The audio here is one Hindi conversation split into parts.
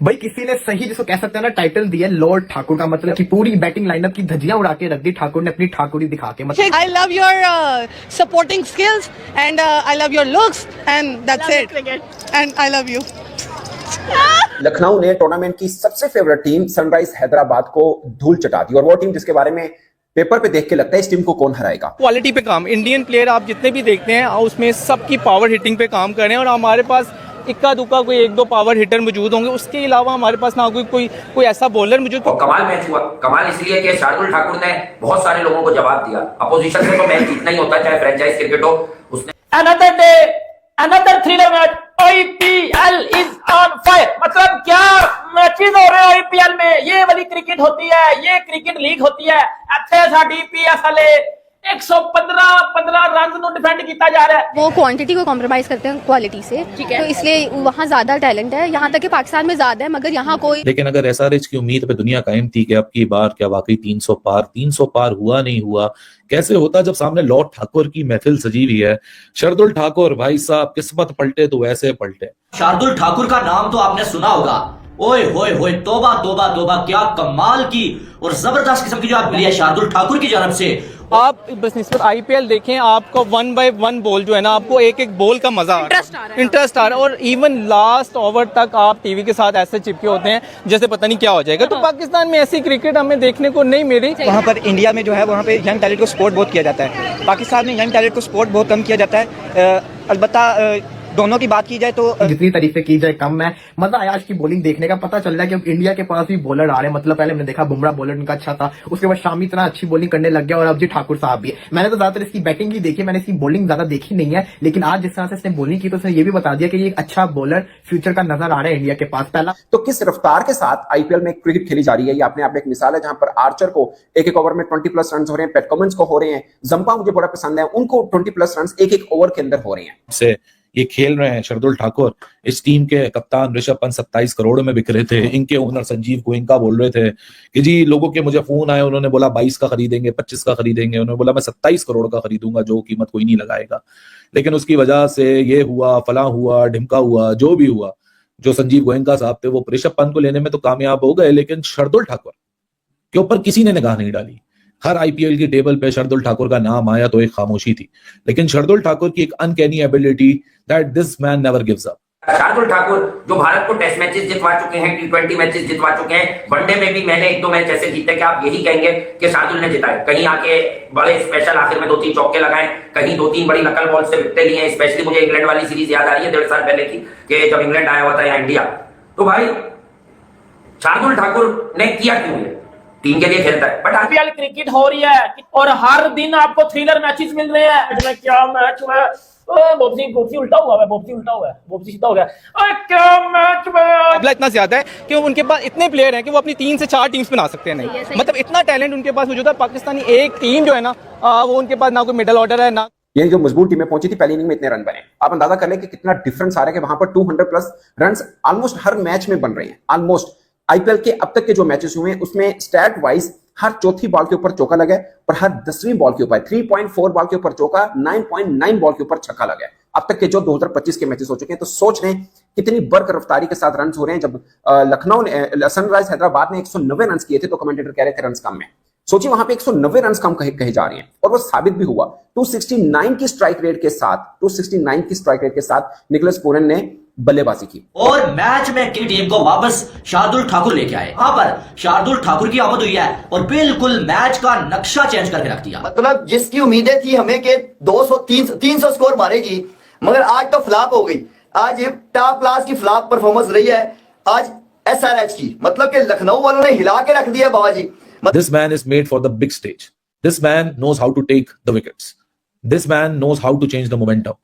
भाई किसी ने सही जिसको कह सकते हैं ना टाइटल दिया लॉर्ड ठाकुर का, मतलब कि पूरी बैटिंग लाइनअप की धज्जियां उड़ा के रख दी ठाकुर ने अपनी ठाकुरी दिखा के। मतलब I love your supporting skills and I love your looks and that's it. And I love you. Lucknow ने टूर्नामेंट की सबसे फेवरेट टीम सनराइज हैदराबाद को धूल चटा दी, और वो टीम जिसके बारे में पेपर पे देख के लगता है इस टीम को कौन हराएगा। क्वालिटी पे काम, इंडियन प्लेयर आप जितने भी देखते हैं उसमें सबकी पावर हिटिंग पे काम कर रहे हैं, और हमारे पास इक्का दुक्का कोई एक दो पावर हिटर मौजूद होंगे, उसके अलावा हमारे पास ना कोई ऐसा बॉलर मौजूड। और कमाल मैच हुआ, कमाल इसलिए कि शार्दुल ठाकुर ने बहुत सारे लोगों को जवाब दिया। अपोजिशन से तो मैच जीतना ही होता है, चाहे फ्रेंचाइज क्रिकेट हो। उसने Another day, another thriller match. IPL is on fire. मतलब क्या मैचेस हो रहे हैं IPL में? ये वाली क्रिकेट होती है, ये क्रिकेट लीग होती है। अच्छे साडी PSL 115 रन ਨੂੰ डिफेंड किया जा रहा है। वो क्वांटिटी को कॉम्प्रोमाइज करते हैं क्वालिटी से, तो इसलिए वहाँ ज्यादा टैलेंट है। यहाँ तक कि पाकिस्तान में ज्यादा है, मगर यहाँ कोई। लेकिन अगर SRH की उम्मीद पे दुनिया कायम थी कि अब की बार क्या वाकई 300 पार हुआ नहीं हुआ, कैसे होता जब सामने लॉर्ड ठाकुर की महफिल सजी हुई है। शार्दुल ठाकुर भाई साहब किस्मत पलटे तो वैसे पलटे। शार्दुल ठाकुर का नाम तो आपने सुना होगा, ओए होए होए, तोबा तोबा तोबा, क्या कमाल की और जबरदस्त किस्म की जो आप मिली है शार्दुल ठाकुर की जानब से। आप बस निस्बत IPL देखें, आपको 1 by 1 बॉल जो है ना, आपको एक एक बॉल का मजा इंटरेस्ट आ रहा है, और इवन लास्ट ओवर तक आप टीवी के साथ ऐसे चिपके होते हैं जैसे पता नहीं क्या हो जाएगा। तो पाकिस्तान में ऐसी क्रिकेट हमें देखने को नहीं मिली। वहाँ पर इंडिया में जो है वहाँ पे यंग टैलेंट को सपोर्ट बहुत किया जाता है, पाकिस्तान में यंग टैलेंट को सपोर्ट बहुत कम किया जाता है। अलबत्ता दोनों की बात की जाए तो जितनी तारीफें की जाए कम है। मजा आया आज की बॉलिंग देखने का, पता चल रहा है कि अब इंडिया के पास भी बॉलर आ रहे हैं। मतलब पहले हमने देखा बुमराह बॉलर उनका अच्छा था, उसके बाद शामी इतना अच्छी बॉलिंग करने लग गया, और अब जी ठाकुर साहब भी है। मैंने तो ज्यादातर इसकी बैटिंग ही देखी, मैंने इसकी बॉलिंग ज्यादा देखी नहीं है, लेकिन आज जिस तरह से इसने बॉलिंग की तो उसने ये भी बता दिया कि ये एक अच्छा बॉलर फ्यूचर का नजर आ रहा है इंडिया के पास। पहला तो किस रफ्तार के साथ IPL में क्रिकेट खेली जा रही है, ये अपने आप में एक मिसाल है, जहां पर आर्चर को एक ओवर में 20+ रन हो रहे हैं, पैट कमिंस को हो रहे हैं, जंपा मुझे बड़ा पसंद है, उनको 20+ रन एक ओवर के अंदर हो रहे हैं। से ये खेल रहे हैं शार्दुल ठाकुर। इस टीम के कप्तान ऋषभ पंत 27 करोड़ में बिक रहे थे। इनके ओनर संजीव गोयनका बोल रहे थे कि जी लोगों के मुझे फोन आए, उन्होंने बोला 22 का खरीदेंगे, 25 का खरीदेंगे, उन्होंने बोला मैं 27 करोड़ का खरीदूंगा, जो कीमत कोई नहीं लगाएगा। लेकिन उसकी वजह से ये हुआ, फला हुआ, ढिमका हुआ, जो भी हुआ, जो संजीव गोयनका साहब थे वो ऋषभ पंत को लेने में तो कामयाब हो गए, लेकिन शार्दुल ठाकुर के ऊपर किसी ने निगाह नहीं डाली। हर IPL की टेबल पे शार्दुल ठाकुर का नाम आया तो एक खामोशी थी, लेकिन शार्दुल ठाकुर की एक uncanny ability that this man never gives up. Shardul Thakur जो भारत को टेस्ट मैचेस जितवा चुके हैं, T20 मैचेस जितवा चुके हैं, वनडे में भी मैंने 1-2 मैच ऐसे जीते कि आप यही कहेंगे कि शार्दुल ने जिताए। कहीं आके बड़े स्पेशल आखिर में 2-3 चौके लगाए, कहीं 2-3 बड़ी नकल बॉल से विकेट लिए। स्पेशली मुझे इंग्लैंड वाली सीरीज याद आ रही है 1.5 साल पहले की, कि जब इंग्लैंड आया हुआ था यहाँ इंडिया। तो भाई शार्दुल ठाकुर ने किया क्यों है, टीम के लिए खेलता है, बट IPL क्रिकेट हो रही है और हर दिन आपको थ्रिलर मैचेस मिल रहे हैं। क्या मैच हुआ है, बोपसी उल्टा हुआ है, बोपसी सीधा हो गया। क्या मैच मुकाबला इतना ज्यादा है कि उनके पास इतने प्लेयर हैं कि वो अपनी 3 से 4 टीम्स बना सकते हैं। नहीं, मतलब इतना टैलेंट उनके पास मौजूद है। पाकिस्तानी एक टीम जो है ना, वो उनके पास ना कोई मिडल ऑर्डर है ना। ये जो मजबूत टीमें पहुंची थी पहली इनिंग में इतने रन बने, आप अंदाजा कर लें कि कितना डिफरेंस आ रहा है कि वहां पर 200+ रन ऑलमोस्ट हर मैच में बन रहे हैं। ऑलमोस्ट IPL के अब तक के जो मैचेस हुए हैं उसमें स्टैट वाइज हर चौथी बॉल के ऊपर चौका लगा है, और हर 10वीं बॉल के ऊपर 3.4 बॉल के ऊपर चौका, 9.9 बॉल के ऊपर छक्का लगा है। अब तक के जो 2025 के मैचेस हो चुके हैं, तो सोच रहे हैं कितनी बर्क रफ्तारी के साथ रन हो रहे हैं। जब लखनऊ ने सनराइज हैदराबाद ने 190 रन किए थे तो कमेंटेटर कह रहे थे रन कम है। सोचिए वहां पे 190 रन कम कहे जा रहे हैं, और वो साबित भी हुआ। 269 की स्ट्राइक रेट के साथ निकोलस पूरन ने बल्लेबाजी की, और मैच में की टीम को वापस शार्दुल ठाकुर लेके आए। वहां पर शार्दुल ठाकुर की आमद हुई है और बिल्कुल मैच का नक्शा चेंज करके रख दिया। मतलब जिसकी उम्मीदें थी हमें कि 200-300 स्कोर मारेगी, मगर आज तो फ्लॉप हो गई। आज ये टॉप क्लास की फ्लॉप परफॉर्मेंस रही है आज SRH की, मतलब कि लखनऊ वालों ने हिला के रख दिया बाबाजी। This man is made for the big stage. This man knows how to take the wickets. This man knows how to change the momentum.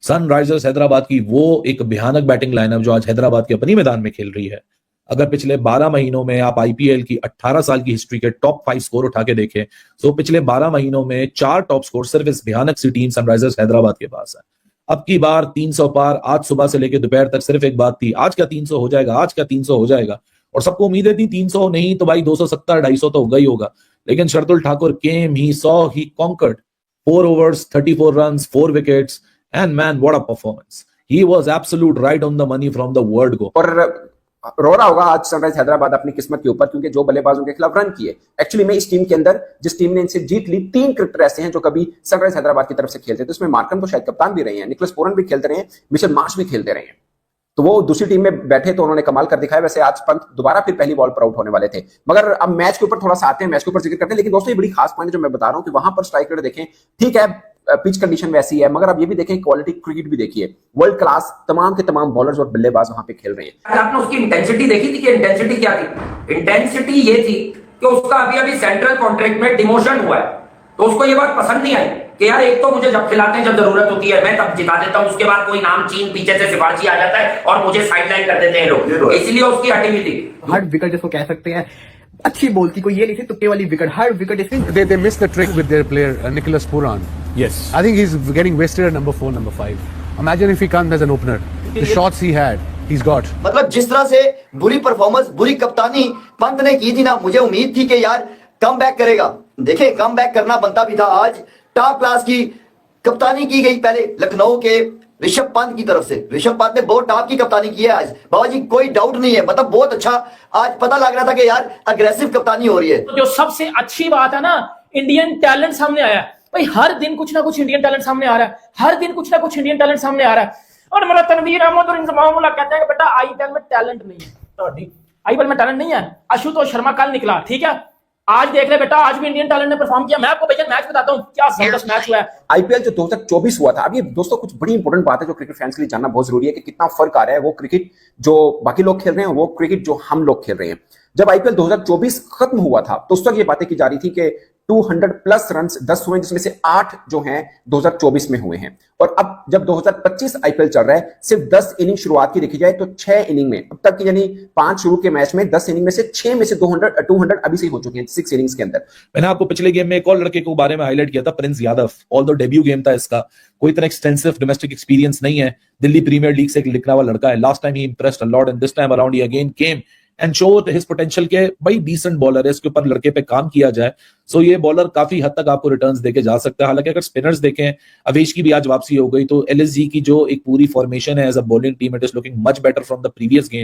Sunrisers Hyderabad की वो एक भयानक बैटिंग लाइनअप जो आज हैदराबाद के अपनी मैदान में खेल रही है, अगर पिछले 12 महीनों में आप IPL की 18 साल की हिस्ट्री के टॉप 5 स्कोर उठा के देखें, तो पिछले 12 महीनों में 4 टॉप स्कोर सिर्फ इस भयानक सी टीम सनराइजर्स हैदराबाद के पास है। अब की बार 300 पार, आज सुबह से लेकर दोपहर तक सिर्फ एक बात थी, आज क्या 300 हो जाएगा, आज क्या 300 हो जाएगा, और सबको उम्मीदें थी 300 नहीं तो भाई 270 250 तो होगा ही होगा। लेकिन Shardul Thakur came, he saw, he conquered 4 overs, 34 runs, 4 wickets, and man, what a performance! He was absolute right on the money from the word go. और रो रहा होगा आज सनराइज हैदराबाद अपनी किस्मत के ऊपर, क्योंकि जो बल्लेबाजों के खिलाफ रन किए। एक्चुअली में इस टीम के अंदर जिस टीम ने इनसे जीत ली, 3 क्रिकेटर ऐसे हैं जो कभी सनराइज हैदराबाद की तरफ से खेलते थे। उसमें मार्कम तो शायद कप्तान भी रहे हैं, निकोलस पूरन भी खेलते रहे हैं, मिचेल मार्श भी खेलते रहे हैं। तो वो दूसरी टीम में बैठे तो उन्होंने कमाल कर दिखाया। वैसे आज पंत दोबारा फिर पहली बॉल पर आउट होने वाले थे, मगर अब मैच के ऊपर थोड़ा सा आते हैं, मैच के ऊपर जिक्र करते हैं। लेकिन दोस्तों ये बड़ी खास पॉइंट है जो मैं बता रहा हूं कि वहां पर स्ट्राइक रेट देखें, ठीक है पिच कंडीशन वैसी है, मगर अब ये भी देखें क्वालिटी क्रिकेट भी देखिए, वर्ल्ड क्लास तमाम के तमाम बॉलर्स और बल्लेबाज वहां पे खेल रहे हैं। आपने उसकी इंटेंसिटी देखी थी कि इंटेंसिटी क्या थी? इंटेंसिटी ये थी कि उसका अभी अभी सेंट्रल कॉन्ट्रैक्ट में डिमोशन हुआ है, तो उसको ये बात पसंद नहीं आई कि यार एक तो मुझे जब खिलाते हैं जब जरूरत होती है मैं तब जिता देता हूं, उसके बाद कोई नाम चीन पीछे से सिफारिशी आ जाता है और मुझे साइडलाइन कर देते हैं लोग, इसलिए उसकी हटी हुई थी। हर विकेट जिसको कह सकते हैं अच्छी बॉल थी, कोई ये नहीं थी तुक्के वाली विकेट, हर विकेट इसमें they missed the trick with their player Nicholas Puran. Yes. I think he's getting wasted at number 4, number 5. Imagine if he comes as an opener. The shots he had, he's got. मतलब जिस तरह से बुरी परफॉर्मेंस, बुरी कप्तानी पंत ने की थी ना, मुझे उम्मीद थी कि यार कम बैक करेगा। देखें कम बैक करना बनता भी था। आज टॉप क्लास की कप्तानी की गई पहले लखनऊ के ऋषभ पंत की तरफ से। ऋषभ पंत ने बहुत टॉप की कप्तानी की है आज बाबा जी, कोई डाउट नहीं है। मतलब बहुत अच्छा आज पता लग रहा था कि यार अग्रेसिव कप्तानी हो रही है। तो जो सबसे अच्छी बात है ना, इंडियन टैलेंट सामने आया है भाई। हर दिन कुछ ना कुछ इंडियन टैलेंट सामने आ रहा है, हर दिन कुछ ना कुछ इंडियन टैलेंट सामने आ रहा है। और मेरा तनवीर अहमद और इंजमामुल्लाह कहते हैं कि बेटा आईपीएल में टैलेंट नहीं है, आईपीएल में टैलेंट नहीं है। आशुतोष शर्मा कल निकला, ठीक है, आज देख ले बेटा, आज भी इंडियन टैलेंट ने परफॉर्म किया। मैं आपको बेचन मैच बताता हूं, क्या जबरदस्त मैच हुआ है। आईपीएल जो 2024 हुआ था, अब ये दोस्तों कुछ बड़ी इंपॉर्टेंट बात है जो क्रिकेट फैंस के लिए जानना बहुत जरूरी है कि कितना फर्क आ रहा है वो क्रिकेट जो बाकी लोग खेल रहे हैं, वो क्रिकेट जो हम लोग खेल रहे हैं। जब आईपीएल 2024 खत्म हुआ था तो उस वक्त ये बातें की जा रही थी कि 200 प्लस रन 10 हुए, जिसमें से 8 जो हैं 2024 में हुए हैं। और अब जब 2025 आईपीएल चल रहा है, सिर्फ 10 इनिंग शुरुआत की देखी जाए तो 6 इनिंग में अब तक यानी 5 शुरू के मैच में 10 इनिंग में से 6 में से 200 अभी से हो चुके हैं 6 इनिंग्स के अंदर। मैंने आपको पिछले गेम में एक और लड़के के बारे में हाईलाइट किया था, Prince Yadav. Although debut game था इसका, कोई इतना एक्सटेंसिव डोमेस्टिक एक्सपीरियंस नहीं है, दिल्ली प्रीमियर लीग से एक लिखने वाला लड़का है। Last time he impressed a lot and this time around he again came and showed his potential के भाई डिसेंट बॉलर है, इसके ऊपर लड़के पे काम किया जाए सो ये बॉलर काफी हद तक आपको रिटर्न्स देके जा सकता है। हालांकि अगर स्पिनर्स देखें, अवेश की भी आज वापसी हो गई, तो एलएसजी की जो एक पूरी फॉर्मेशन है as a bowling team, it is looking much better from the previous game.